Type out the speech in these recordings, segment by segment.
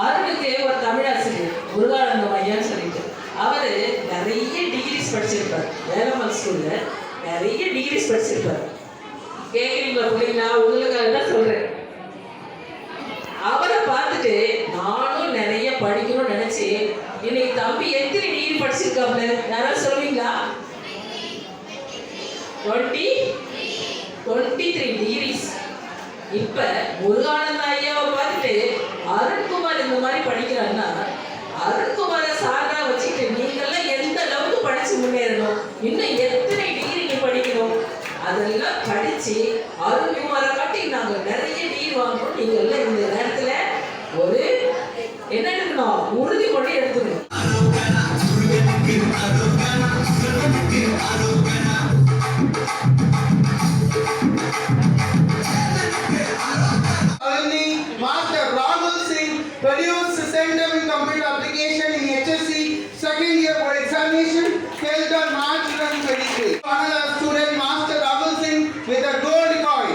அருணுக்கு ஒரு தமிழாசிரியர் முருகானந்தம் ஐயான்னு சொல்லிட்டு அவர் நிறைய டிகிரிஸ் படிச்சிருப்பார். வேலம்மாள் ஸ்கூல்ல நிறைய டிகிரிஸ் படிச்சிருப்பார். கேட்குறீங்களா பிள்ளைங்களா? உங்களுக்காக தான் சொல்றேன். அவரை பார்த்துட்டு நானும் நிறைய படிக்கணும்னு நினைச்சு இன்னைக்கு தம்பி எத்தனை டிகிரி படிச்சிருக்காங்க யாராவது சொல்லுவீங்களா? 23 டிகிரிஸ். இப்ப முருகானந்த ஐயாவை பார்த்துட்டு அருண்குமார் இந்த மாதிரி படிக்கிறான்னா அருண்குமாரை சாரா வச்சுக்கிட்டு நீங்கெல்லாம் எந்த அளவுக்கு படிச்சு முன்னேறணும், இன்னும் எத்தனை டிகிரி நீ படிக்கணும், அதெல்லாம் படிச்சு அருண்குமாரை காட்டி நாங்க நிறைய டிகிரி வாங்கணும். நீங்க எல்லாம் இந்த நேரத்துல ஒரு என்ன எடுக்கணும், உறுதிமொழி எடுத்துக்கணும். Master Rahul Singh produced system computer application in HSC second year board examination held on March 2023. Another student Master Rahul Singh with a gold coin.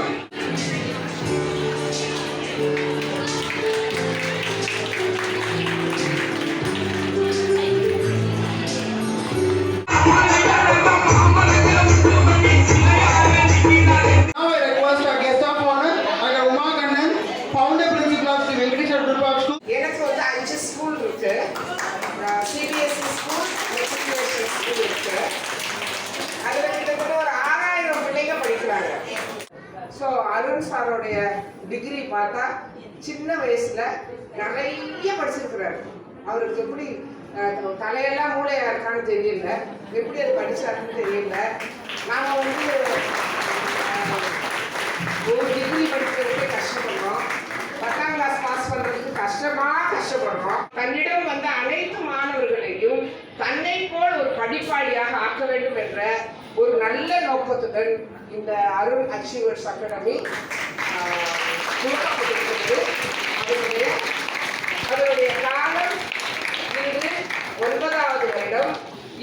Now I request our guest of honor, Aga Uma Kannan, founder principal of the Venkateshwar Group of Schools. எனக்கு வந்து 5 school இருக்கு. CBSE school, matriculation school இருக்கு. அதில் கிட்டத்தட்ட ஒரு 6000 பிள்ளைங்க படிக்கிறாங்க. So Arun சாரோடைய degree பார்த்தா சின்ன வயசுல நிறைய படிச்சிருக்கிறாரு. அவருக்கு எப்படி தலையெல்லாம் மூளையா இருக்கான்னு தெரியல, எப்படி அது படிச்சாருன்னு தெரியல. நாங்கள் வந்து ஒரு டிகிரி படிக்கிறதுக்கே கஷ்டப்படுறோம், 10ஆம் கிளாஸ் பாஸ் பண்ணுறதுக்கு கஷ்டப்படுறோம். தன்னிடம் வந்த அனைத்து மாணவர்களையும் தன்னை போல் ஒரு படிப்பாளியாக ஆக்க வேண்டும் என்ற ஒரு நல்ல நோக்கத்துடன் இந்த அருண் அச்சீவர்ஸ் அகாடமி துவக்கப்பட்டிருக்கிறது. அதனுடைய காலம் இது 9வது வருடம்.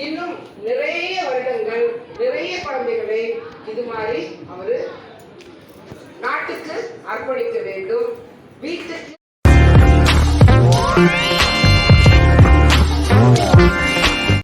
இன்னும் நிறைய வருடங்கள் நிறைய குழந்தைகளை இது மாதிரி அவர் நாட்டுக்கு அர்ப்பணிக்க வேண்டும். வீட்டுக்கு